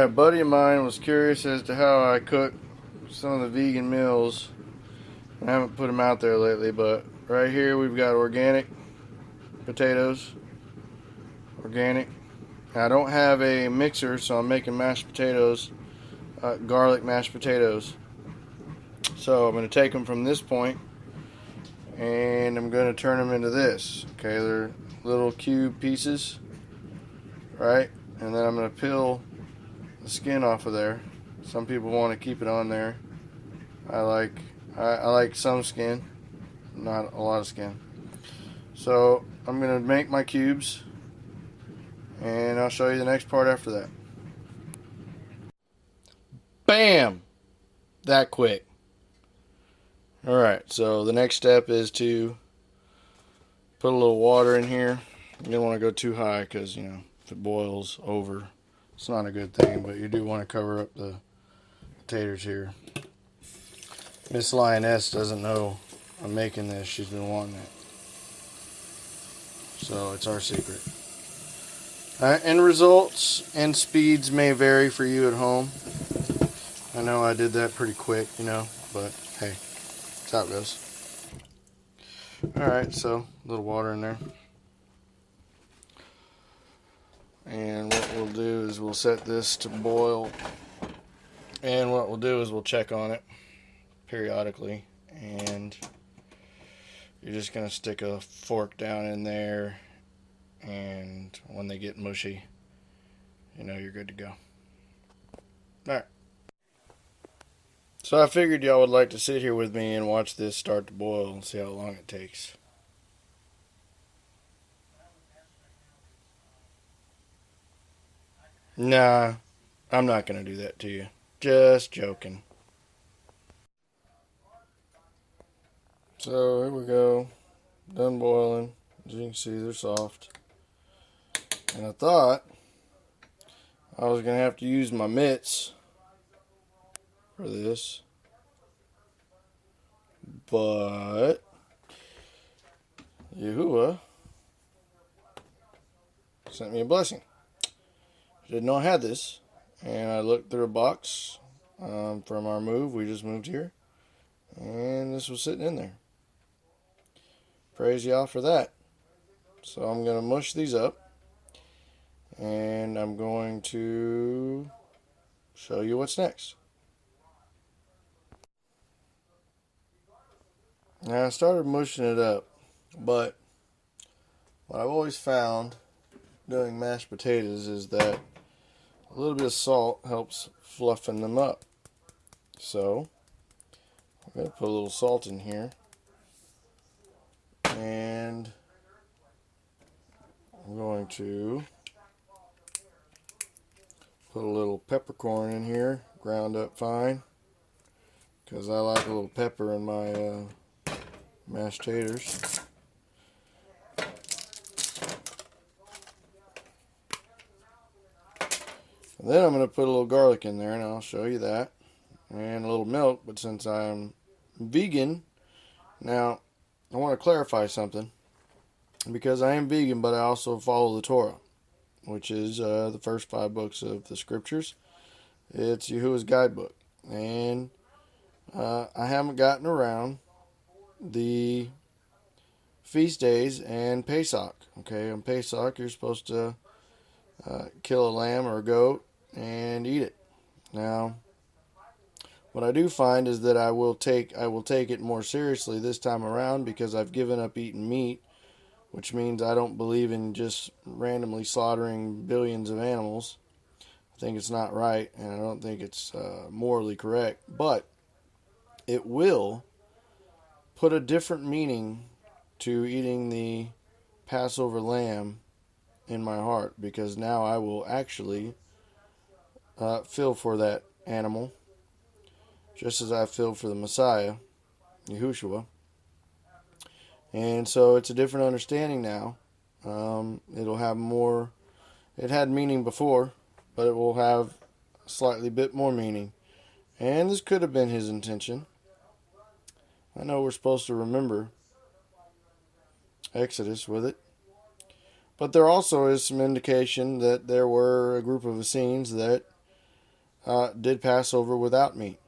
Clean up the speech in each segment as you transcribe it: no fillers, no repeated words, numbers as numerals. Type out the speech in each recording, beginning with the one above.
Alright, a buddy of mine was curious as to how I cook some of the vegan meals. I haven't put them out there lately, but right here we've got organic potatoes. Organic. I don't have a mixer, so I'm making mashed potatoes, garlic mashed potatoes. So I'm going to take them from this point and I'm going to turn them into this. Okay, they're little cube pieces, right? And then I'm going to peel the skin off of there. Some people want to keep it on there. I like some skin, not a lot of skin. So I'm going to make my cubes and I'll show you the next part after that. Bam! That quick. Alright, so the next step is to put a little water in here. You don't want to go too high because, you know, if it boils over, it's not a good thing, but you do want to cover up the taters here. Miss Lioness doesn't know I'm making this. She's been wanting it. So it's our secret. End results and speeds may vary for you at home. I know I did that pretty quick, you know, but hey, that's how it goes. Alright, so a little water in there. And what we'll do is we'll set this to boil. And what we'll do is we'll check on it periodically. And you're just going to stick a fork down in there. And when they get mushy, you know you're good to go. Alright. So I figured y'all would like to sit here with me and watch this start to boil and see how long it takes. Nah, I'm not going to do that to you. Just joking. So here we go. Done boiling. As you can see, they're soft. And I thought I was going to have to use my mitts for this. But Yahuwah sent me a blessing. I didn't know I had this. And I looked through a box from our move. We just moved here. And this was sitting in there. Praise y'all for that. So I'm going to mush these up. And I'm going to show you what's next. Now I started mushing it up, but what I've always found doing mashed potatoes is that a little bit of salt helps fluffen them up. So I'm going to put a little salt in here, and I'm going to put a little peppercorn in here, ground up fine, because I like a little pepper in my mashed taters. And then I'm going to put a little garlic in there, and I'll show you that, and a little milk. But since I'm vegan, now I want to clarify something, because I am vegan, but I also follow the Torah, which is the first 5 books of the scriptures. It's Yahuwah's guidebook. And I haven't gotten around the feast days and Pesach. Okay, on Pesach you're supposed to kill a lamb or a goat and eat it. Now, what I do find is that I will take it more seriously this time around, because I've given up eating meat, which means I don't believe in just randomly slaughtering billions of animals. I think it's not right, and I don't think it's morally correct. But it will put a different meaning to eating the Passover lamb in my heart, because now I will actually feel for that animal, just as I feel for the Messiah, Yahushua. And so it's a different understanding now. It'll have more. It had meaning before, but it will have a slightly bit more meaning. And this could have been his intention. I know we're supposed to remember Exodus with it. But there also is some indication that there were a group of Essenes that did Passover without meat.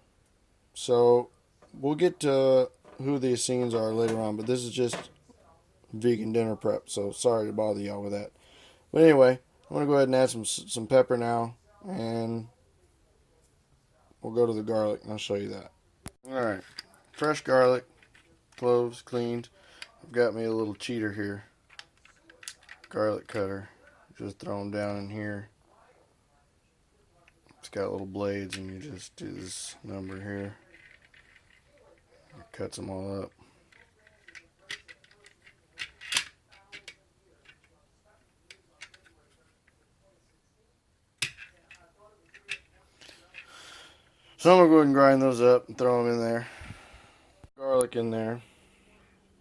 So we'll get to who the Essenes are later on, but this is just vegan dinner prep. So sorry to bother y'all with that. But anyway, I'm gonna go ahead and add some pepper now, and we'll go to the garlic, and I'll show you that. All right, fresh garlic, cloves cleaned. I've got me a little cheater here, garlic cutter. Just throw them down in here. It's got little blades, and you just do this number here. It cuts them all up. So I'm going to go ahead and grind those up and throw them in there. Garlic in there.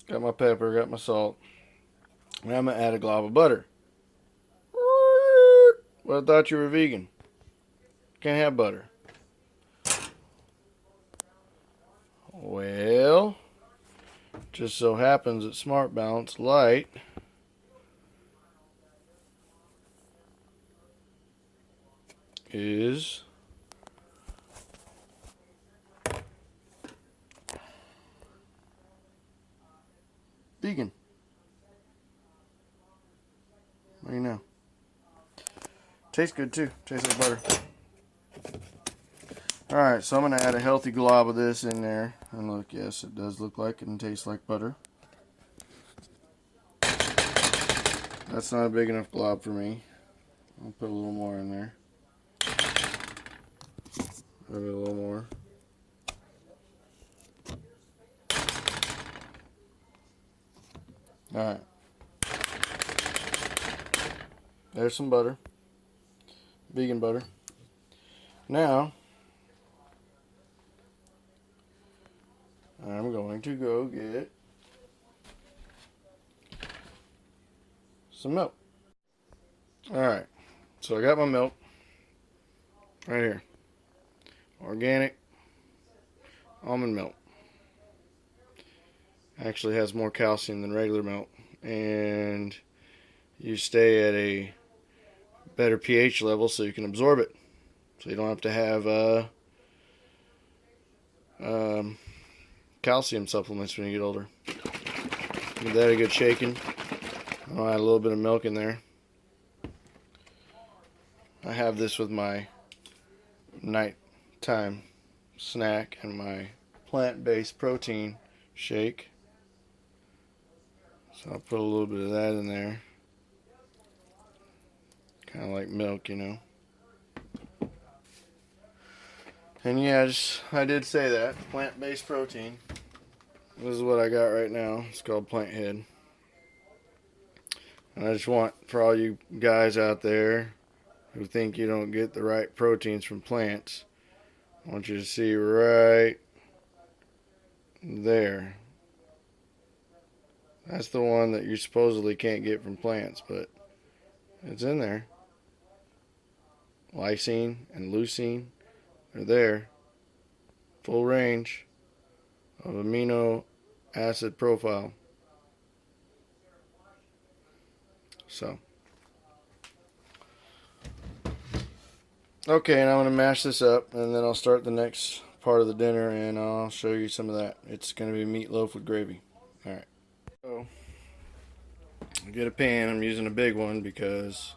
Got my pepper, got my salt. And I'm going to add a glob of butter. Well, I thought you were vegan. Can't have butter. Well, just so happens that Smart Balance Light is vegan. What do you know? Tastes good too. Tastes like butter. Alright, so I'm going to add a healthy glob of this in there. And look, yes, it does look like it and tastes like butter. That's not a big enough glob for me. I'll put a little more in there. Maybe a little more. Alright. There's some butter. Vegan butter. Now, I'm going to go get some milk. Alright, so I got my milk right here. Organic almond milk. Actually has more calcium than regular milk, and you stay at a better pH level so you can absorb it. So you don't have to have calcium supplements when you get older. Give that a good shaking. I'll add a little bit of milk in there. I have this with my nighttime snack and my plant-based protein shake. So I'll put a little bit of that in there. Kind of like milk, you know. And yeah, I did say that. Plant-based protein. This is what I got right now. It's called Plant Head. And I just want, for all you guys out there who think you don't get the right proteins from plants, I want you to see right there. That's the one that you supposedly can't get from plants, but it's in there. Lysine and leucine are there. Full range of amino acid profile. So, okay, and I'm going to mash this up, and then I'll start the next part of the dinner, and I'll show you some of that. It's going to be meatloaf with gravy. Alright. So, get a pan. I'm using a big one because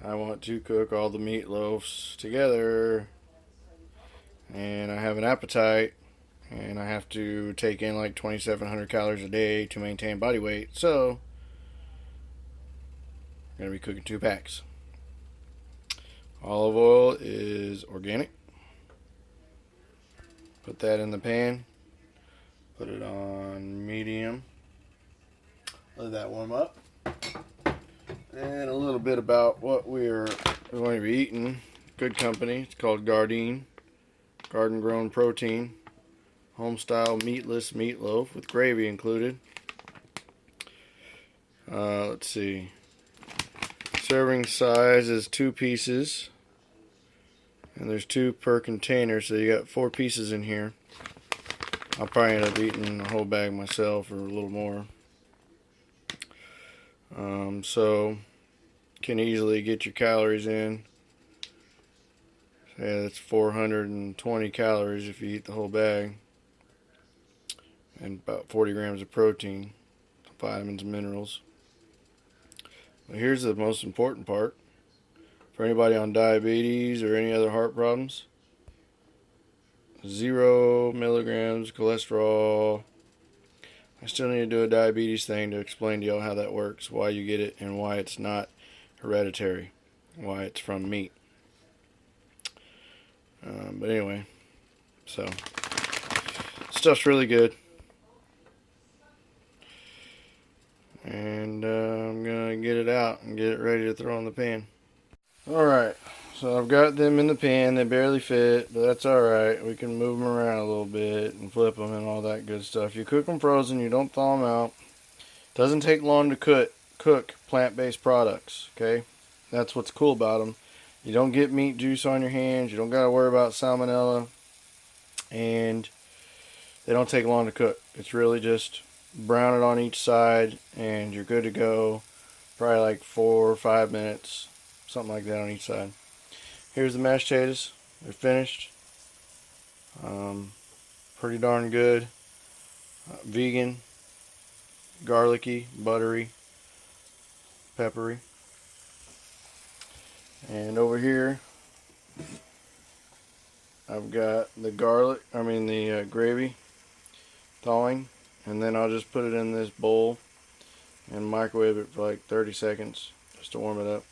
I want to cook all the meatloafs together, and I have an appetite, and I have to take in like 2,700 calories a day to maintain body weight, so I'm going to be cooking 2 packs. Olive oil is organic. Put that in the pan. Put it on medium. Let that warm up. And a little bit about what we're going to be eating. Good company. It's called Gardein. Garden grown protein. Home style meatless meatloaf with gravy included. Let's see. Serving size is 2 pieces. And there's 2 per container, so you got 4 pieces in here. I'll probably end up eating a whole bag myself or a little more. So can easily get your calories in. Yeah, that's 420 calories if you eat the whole bag, and about 40 grams of protein, vitamins and minerals. But here's the most important part. For anybody on diabetes or any other heart problems, 0 milligrams cholesterol. I still need to do a diabetes thing to explain to y'all how that works, why you get it, and why it's not hereditary, why it's from meat. But anyway, so stuff's really good. And I'm going to get it out and get it ready to throw in the pan. Alright, so I've got them in the pan. They barely fit, but that's alright. We can move them around a little bit and flip them and all that good stuff. You cook them frozen, you don't thaw them out. Doesn't take long to cook plant-based products, okay? That's what's cool about them. You don't get meat juice on your hands. You don't got to worry about salmonella. And they don't take long to cook. It's really just brown it on each side and you're good to go. Probably like 4 or 5 minutes, something like that on each side. Here's the mashed potatoes. They're finished. Pretty darn good. Vegan, garlicky, buttery, peppery. And over here, I've got the gravy thawing, and then I'll just put it in this bowl and microwave it for like 30 seconds just to warm it up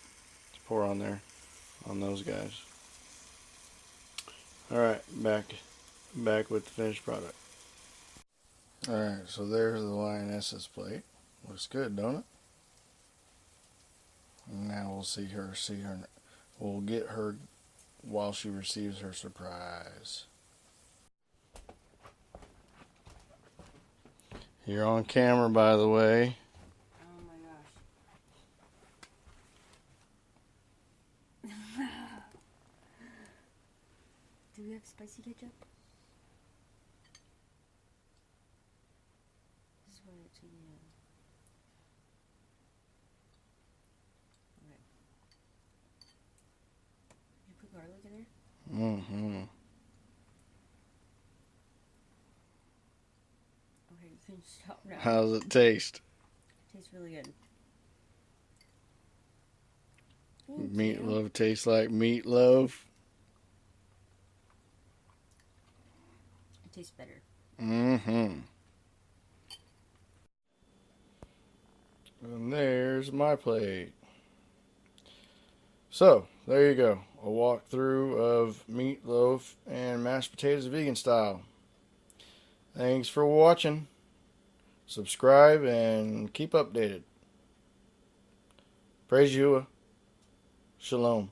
to pour on there on those guys. Alright, back with the finished product. Alright, so there's the lioness's plate. Looks good, don't it? Now we'll get her while she receives her surprise. You're on camera, by the way. Oh my gosh. Do we have spicy ketchup? This is what it's in here. Okay. You put garlic in there? Mm-hmm. Okay, you can stop now. How's it taste? It tastes really good. Meatloaf tastes like meatloaf. It tastes better. Mm-hmm. And there's my plate. So, there you go. A walkthrough of meatloaf and mashed potatoes vegan style. Thanks for watching. Subscribe and keep updated. Praise Yahuwah. Shalom.